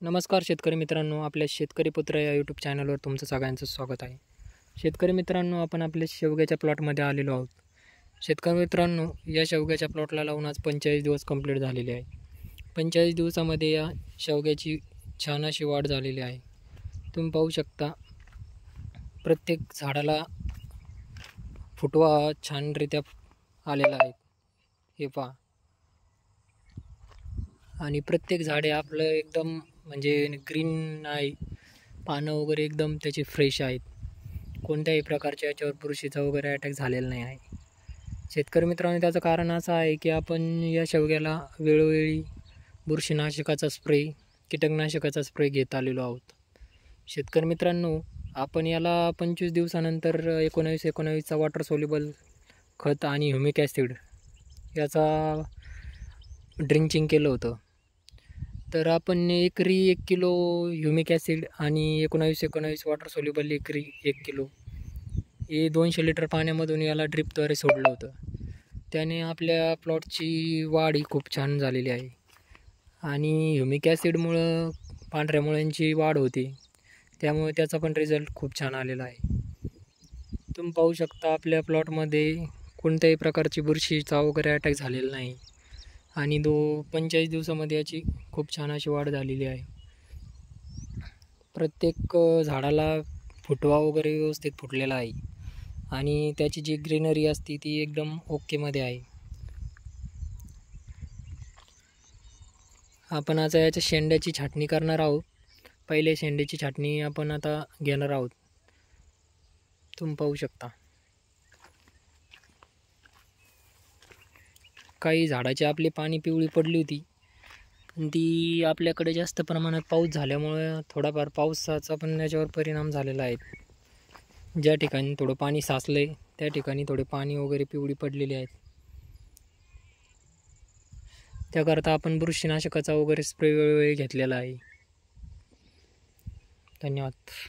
नमस्कार शेतकरी मित्रांनो, आपल्या शेतकरी पुत्र या यूट्यूब चॅनलवर तुमचं सगळ्यांचं स्वागत आहे. शेतकरी मित्रांनो, आपण आपल्या शेवग्याच्या प्लॉटमध्ये आलेलो आहोत. शेतकरी मित्रांनो, या शेवग्याच्या प्लॉटला लावून आज 45 दिवस कंप्लीट झालेले आहे. 45 दिवसामध्ये या शेवग्याची छान अशी वाढ झालेली आहे. तुम्ही पाहू शकता, प्रत्येक झाडाला फुटवा छानरित्या आलेला आहे. हे पहा, आणि प्रत्येक झाडे आपलं एकदम म्हणजे ग्रीन आहे. पानं वगैरे एकदम त्याची फ्रेश आहेत. कोणत्याही प्रकारच्या याच्यावर बुरशीचा वगैरे अटॅक झालेला नाही आहे. शेतकरी मित्रांनो, त्याचं कारण असं आहे की आपण या शेवग्याला वेळोवेळी बुरशीनाशकाचा स्प्रे, कीटकनाशकाचा स्प्रे घेत आलेलो आहोत. शेतकरी मित्रांनो, आपण याला 25 दिवसानंतर 19-19चा वॉटर सोल्युबल खत आणि ह्युमिक ॲसिड याचा ड्रिंचिंग केलं होतं. तर आपण एकरी 1 किलो ह्युमिक ॲसिड आणि 19-19 वॉटर सोल्युबल एकरी 1 किलो हे 200 लिटर पाण्यामधून याला ड्रिपद्वारे सोडलं होतं. त्याने आपल्या प्लॉटची वाढ ही खूप छान झालेली आहे. आणि ह्युमिक ॲसिडमुळं पांढऱ्या मुळ्यांची वाढ होते, त्यामुळे त्याचा पण रिझल्ट खूप छान आलेला आहे. तुम्ही पाहू शकता, आपल्या प्लॉटमध्ये कोणत्याही प्रकारची बुरशीचा वगैरे अटॅक झालेला नाही. आणि 45 दिवसामध्ये याची खूप छान अशी वाढ झालेली आहे. प्रत्येक झाडाला फुटवा वगैरे व्यवस्थित फुटलेला आहे आणि त्याची जी ग्रीनरी असते ती एकदम ओकेमध्ये आहे. आपण आता याच्या शेंड्याची छाटणी करणार आहोत. पहिले शेंड्याची छाटणी आपण आता घेणार आहोत. तुम्ही पाहू शकता, काही झाडाची आपली पाणी पिवळी पडली होती, पण ती आपल्याकडे जास्त प्रमाणात पाऊस झाल्यामुळे थोडाफार पावसाचा पण याच्यावर परिणाम झालेला आहे. ज्या ठिकाणी थोडं पाणी साचलं आहे त्या ठिकाणी थोडे पाणी वगैरे पिवळी पडलेली आहेत. त्याकरता आपण बुरशीनाशकाचा वगैरे स्प्रे वेळोवेळी घेतलेला आहे. धन्यवाद.